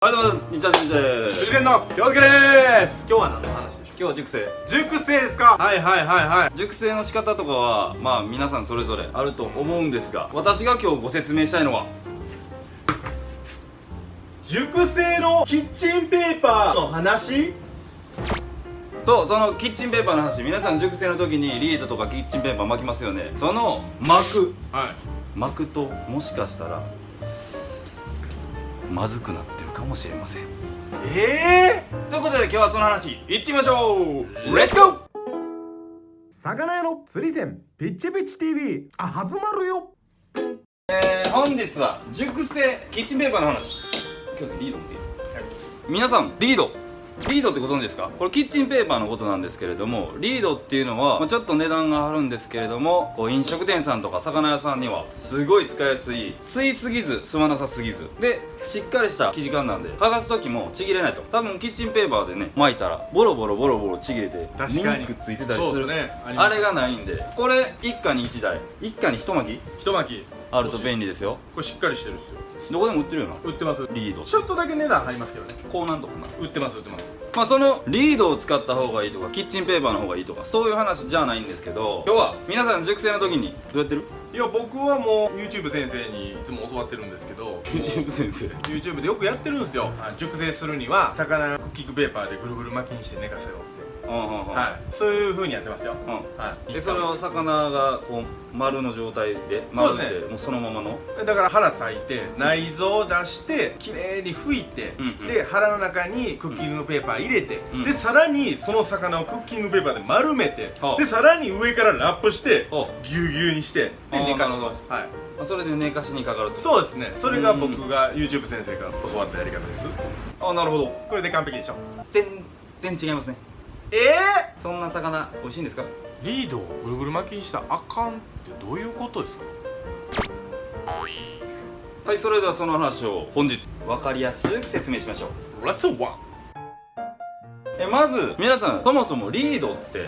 ありがとうございます。日ちゃんです。藤健の京介です。今日は何の話でしょう。今日は熟成。熟成ですか。はい。熟成の仕方とかはまあ皆さんそれぞれあると思うんですが、私が今日ご説明したいのは熟成のキッチンペーパーの話と、そのキッチンペーパーの話。皆さん熟成の時にリードとかキッチンペーパー巻きますよね。その巻くともしかしたらまずくなってるかもしれません。ということで今日はその話いってみましょう。レッツゴー。魚屋の釣り線ピッチピチ TV 始まるよ。本日は熟成キッチンペーパーの話。今日リード見ていい？皆さんリードってご存知ですか？これキッチンペーパーのことなんですけれども、リードっていうのはちょっと値段が張るんですけれども、こう飲食店さんとか魚屋さんにはすごい使いやすい、吸いすぎず吸わなさすぎずでしっかりした生地感なんで、剥がす時もちぎれないと。多分キッチンペーパーでね巻いたらボロボロちぎれて確かにくっついてたりする。ね、あれがないんで、これ一家に一台、一家に一巻き一巻きあると便利ですよ。これしっかりしてるんですよ。どこでも売ってるよな、売ってます。リード。ちょっとだけ値段張りますけどね。コーナンとかな売ってます。まあそのリードを使った方がいいとかキッチンペーパーの方がいいとかそういう話じゃないんですけど、今日は皆さん熟成の時にどうやってる？いや、僕はもう YouTube 先生にいつも教わってるんですけどYouTube 先生 YouTube でよくやってるんですよ。熟成するには魚クッキングペーパーでぐるぐる巻きにして寝かせろって。そういう風にやってますよ。それを魚がこう丸の状態で丸でもうそのままのだから腹裂いて内臓を出してきれいに拭いて、で腹の中にクッキングペーパー入れて、でさらにその魚をクッキングペーパーで丸めて、でさらに上からラップしてぎゅうぎゅうにしてで寝かします。それで寝かしにかかると。そうですね。それが僕が YouTube 先生から教わったやり方です。なるほど。これで完璧でしょ。全然違いますね。そんな魚美味しいんですか？リードをぐるぐる巻きにしたらあかんってどういうことですか？はい、それではその話を本日分かりやすく説明しましょう。レッスン1。まず皆さん、そもそもリードって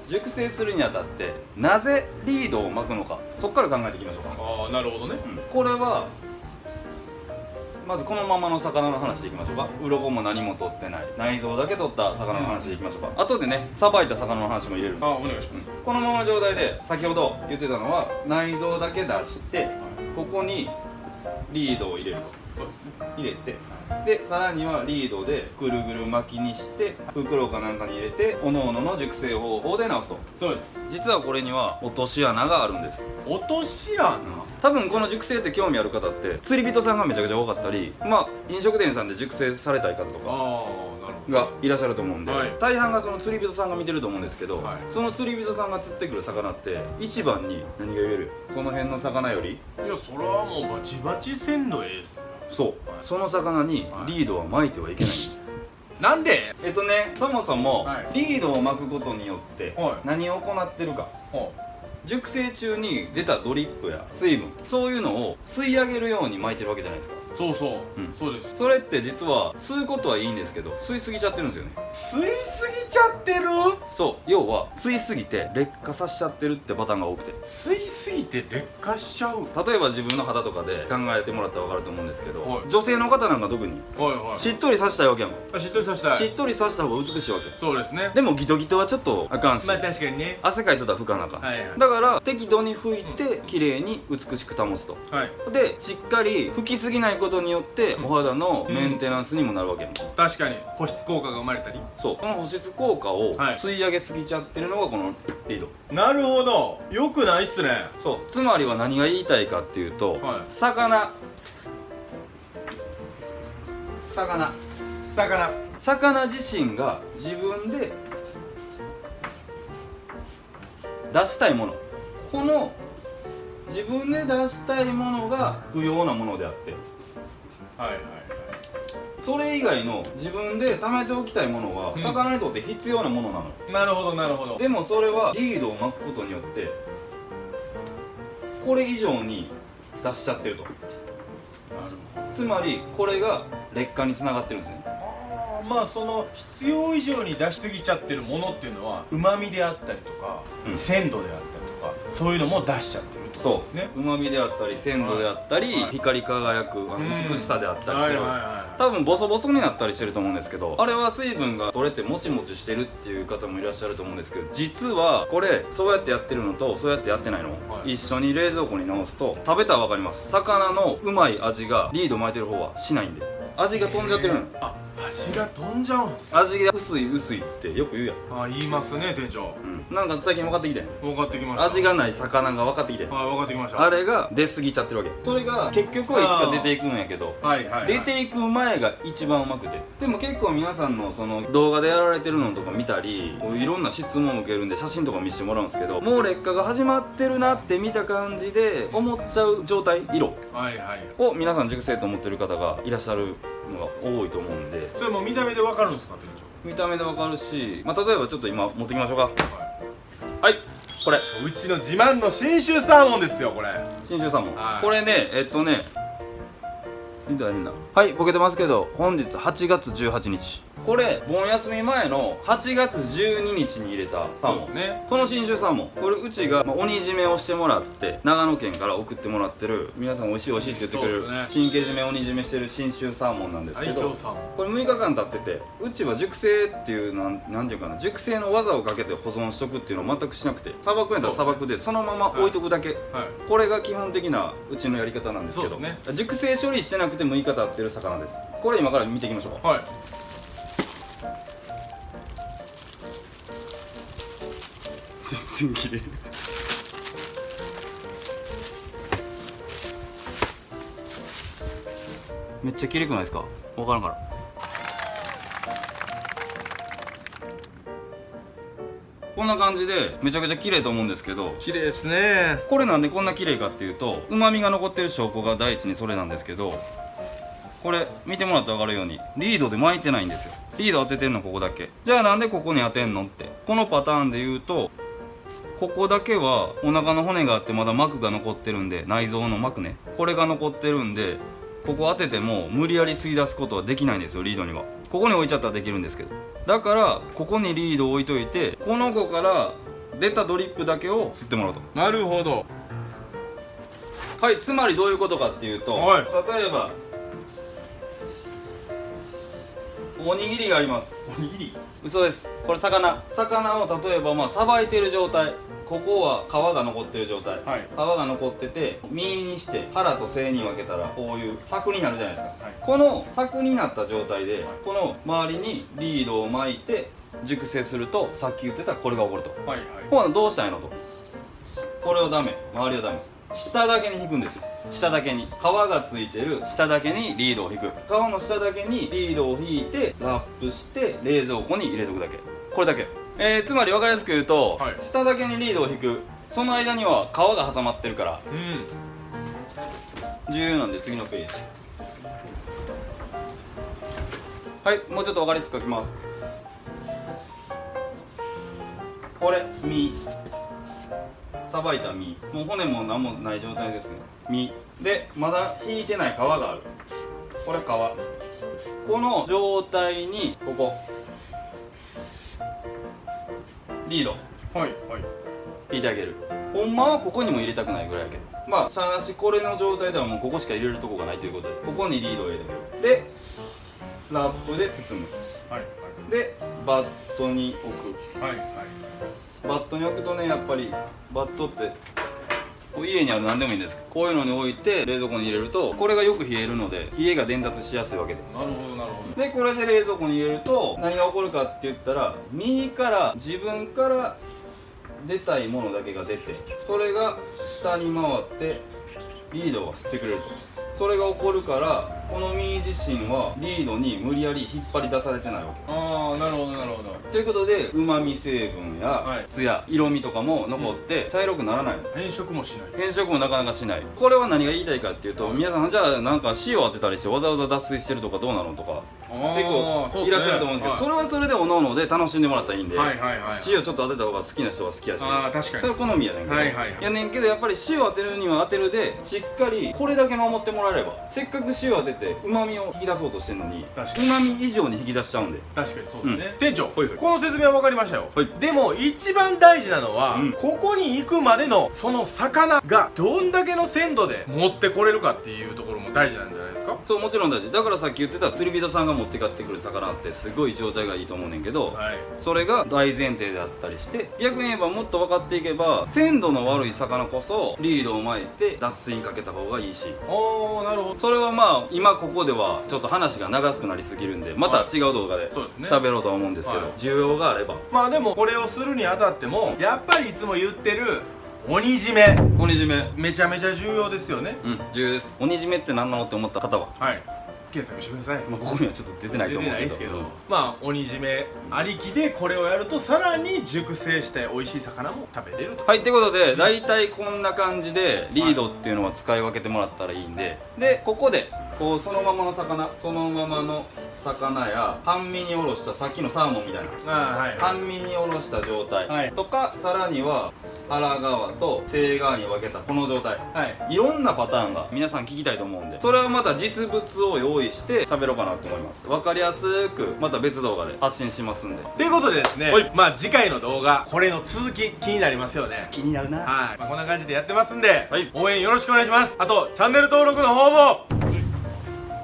熟成するにあたってなぜリードを巻くのか、そこから考えていきましょうか。なるほどね。これはまずこのままの魚の話でいきましょうか。鱗も何も取ってない内臓だけ取った魚の話でいきましょうか。後でね、さばいた魚の話も入れる。お願いします。このままの状態で先ほど言ってたのは内臓だけ出して、ここにリードを入れると。そうですね。入れて、でさらにはリードでぐるぐる巻きにして袋かなんかに入れておのおのの熟成方法で直すと。そうです。実はこれには落とし穴があるんです。落とし穴？多分この熟成って興味ある方って釣り人さんがめちゃくちゃ多かったり、飲食店さんで熟成されたい方とかがいらっしゃると思うんで、大半がその釣り人さんが見てると思うんですけど、その釣り人さんが釣ってくる魚って一番に何が言える？その辺の魚より、いや、それはもうバチバチ鮮度ええっすよ。そう、その魚にリードは巻いてはいけないんです。なんで？そもそもリードを巻くことによって何を行ってるか、熟成中に出たドリップや水分、そういうのを吸い上げるように巻いてるわけじゃないですか。そうです。それって実は吸うことはいいんですけど、吸いすぎちゃってるんですよね。吸いすぎちゃってる？そう、要は吸いすぎて劣化させちゃってるってパターンが多くて。吸いすぎて劣化しちゃう？例えば自分の肌とかで考えてもらったら分かると思うんですけど、女性の方なんか特にしっとりさせたいわけやもん。しっとりさせたい。しっとりさせた方が美しいわけ。そうですね。でもギトギトはちょっとあかんし、確かにね、汗かいとったら拭かなあかん。だから適度に拭いて綺麗に美しく保つと。でしっかり拭きすぎないことによってお肌のメンテナンスにもなるわけやもん。確かに保湿効果が生まれたり。そう、この保湿効果を吸い上げすぎちゃってるのがこのリード。なるほど、よくないっすね。そう、つまりは何が言いたいかっていうと、魚自身が自分で出したいもの、この自分で出したいものが不要なものであって、それ以外の自分で貯めておきたいものは魚にとって必要なものなの。なるほどなるほど。でもそれはリードを巻くことによってこれ以上に出しちゃってると。つまりこれが劣化につながってるんですね。その必要以上に出しすぎちゃってるものっていうのは旨味であったりとか、鮮度であったりとかそういうのも出しちゃってるってことですね。うまみであったり鮮度であったり、光り輝く美しさであったりする、多分ボソボソになったりしてると思うんですけど、あれは水分が取れてもちもちしてるっていう方もいらっしゃると思うんですけど、実はこれそうやってやってるのとそうやってやってないの、一緒に冷蔵庫に直すと食べたら分かります。魚のうまい味がリード巻いてる方はしないんで、味が飛んじゃってるの。味が飛んじゃうんす。味が薄い薄いってよく言うやん。言いますね店長。なんか最近分かってきたよ。分かってきました。味がない魚が分かってきて、分かってきました。あれが出過ぎちゃってるわけ。それが結局はいつか出ていくんやけど、出ていく前が一番うまくて、でも結構皆さんのその動画でやられてるのとか見たり、こういろんな質問を受けるんで写真とか見せてもらうんですけど、もう劣化が始まってるなって見た感じで思っちゃう状態、色を皆さん熟成と思ってる方がいらっしゃるのが多いと思うんで、それも見た目で分かるんですか店長。見た目でわかるし、例えばちょっと今持ってきましょうか。はい、これうちの自慢の信州サーモンですよ。これ信州サーモン、これね見たら変だ。はい、ボケてますけど、本日8月18日、これ盆休み前の8月12日に入れたサーモン。そうですね。この信州サーモン、これうちが鬼締めをしてもらって長野県から送ってもらってる、皆さん美味しい美味しいって言ってくれる神経締め鬼締めしてる信州サーモンなんですけど、これ6日間経ってて、うちは熟成っていうなんていうかな、熟成の技をかけて保存しとくっていうのを全くしなくて、砂漠やったら砂漠でそのまま置いとくだけ、これが基本的なうちのやり方なんですけど、熟成処理してなくて6日経ってる魚です。これ今から見ていきましょうか。全然綺麗。めっちゃ綺麗くないですか。分からんから。こんな感じでめちゃくちゃ綺麗と思うんですけど、綺麗ですね。これなんでこんな綺麗かっていうと、うまみが残ってる証拠が第一にそれなんですけど、これ見てもらって分かるようにリードで巻いてないんですよ。リード当ててんのここだけ。じゃあなんでここに当てんのって、このパターンで言うと、ここだけはお腹の骨があってまだ膜が残ってるんで、内臓の膜ね、これが残ってるんで、ここ当てても無理やり吸い出すことはできないんですよ、リードには。ここに置いちゃったらできるんですけど、だからここにリードを置いといて、この子から出たドリップだけを吸ってもらうと。なるほど。はい、つまりどういうことかっていうと、例えばおにぎりがあります。おにぎり？嘘です。これ魚を例えばさばいてる状態、ここは皮が残ってる状態、皮が残ってて身にして腹と背に分けたらこういう柵になるじゃないですか、この柵になった状態でこの周りにリードを巻いて熟成すると、さっき言ってたこれが起こると。ほなどうしたんやろと。これをダメ、周りをダメ、下だけに引くんです。下だけに、皮がついてる下だけにリードを引く。皮の下だけにリードを引いてラップして冷蔵庫に入れとくだけ、これだけ。つまり分かりやすく言うと、下だけにリードを引く、その間には皮が挟まってるから、重要なんで次のページ。はい、もうちょっと分かりやすく書きます。これ身、さばいた身、もう骨も何もない状態ですね。身でまだ引いてない皮がある、これ皮。この状態にここリード引いてあげる。ほんまはここにも入れたくないぐらいやけど、しゃあなし、これの状態ではもうここしか入れるとこがないということで、ここにリードを入れてあげる。でラップで包む、でバットに置く。バットに置くとね、やっぱりバットって家にある何でもいいんですけど、こういうのに置いて冷蔵庫に入れると、これがよく冷えるので冷えが伝達しやすいわけで。なるほどなるほど。でこれで冷蔵庫に入れると何が起こるかって言ったら、右から自分から出たいものだけが出て、それが下に回ってリードが吸ってくれると。それが起こるから、この身自身はリードに無理やり引っ張り出されてないわけ。なるほどなるほど。ということでうまみ成分やツヤ、色味とかも残って茶色くならない。変色もしない。変色もなかなかしない。これは何が言いたいかっていうと、皆さんじゃあなんか塩当てたりしてわざわざ脱水してるとかどうなのとか結構いらっしゃると思うんですけど、それはそれでおのおので楽しんでもらったらいいんで、塩ちょっと当てた方が好きな人は好きやし、確かにそれは好みやねんけど、やねんけどやっぱり塩当てるには当てるで、しっかりこれだけ守ってもらえれば、せっかく塩当てててうまみを引き出そうとしてるのに確かにうまみ以上に引き出しちゃうんで。確かにそうですね、店長、はいはい、この説明は分かりましたよ、はい、でも一番大事なのは、うん、ここに行くまでのその魚がどんだけの鮮度で持ってこれるかっていうところも大事なんじゃないですか。そう、もちろん大事だから、さっき言ってた釣り人さんが持って帰ってくる魚ってすごい状態がいいと思うねんけど、はい、それが大前提であったりして、逆に言えばもっと分かっていけば鮮度の悪い魚こそリードを巻いて脱水にかけた方がいいし、おー、なるほど。それはまあ今ここではちょっと話が長くなりすぎるんで、また違う動画で喋ろうとは思うんですけど、はい、需要があれば。まあでもこれをするにあたってもやっぱりいつも言ってる鬼締め、鬼締めめちゃめちゃ重要ですよね。うん、重要です。鬼締めって何なのって思った方は、はい、検索してください。まあ、ここにはちょっと出てないと思うけど、ですけど、まあ鬼締めありきでこれをやるとさらに熟成して美味しい魚も食べれると。はい、ってことで大体こんな感じでリードっていうのは使い分けてもらったらいいんで、でここでこうそのままの魚、そのままの魚や半身におろしたさっきのサーモンみたいな、はい、半身におろした状態、はい、とか、さらには腹側と背側に分けたこの状態、はい、いろんなパターンが皆さん聞きたいと思うんで、それはまた実物を用意して喋ろうかなと思います。分かりやすくまた別動画で発信しますんで。ということでですね、はい、まあ次回の動画これの続き気になりますよね。気になるな。はい、まあ、こんな感じでやってますんで、はい、応援よろしくお願いします。あとチャンネル登録の方も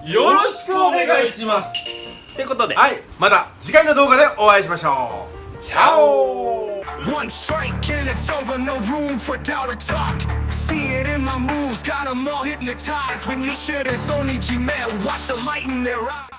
よろしくお願いします。ってことで、はい、また次回の動画でお会いしましょう。チャオ。One strike and it's over, no room for doubt or talk. See it in my moves, got them all hypnotized. When you shit, it's only G-Man, watch the light in their eyes.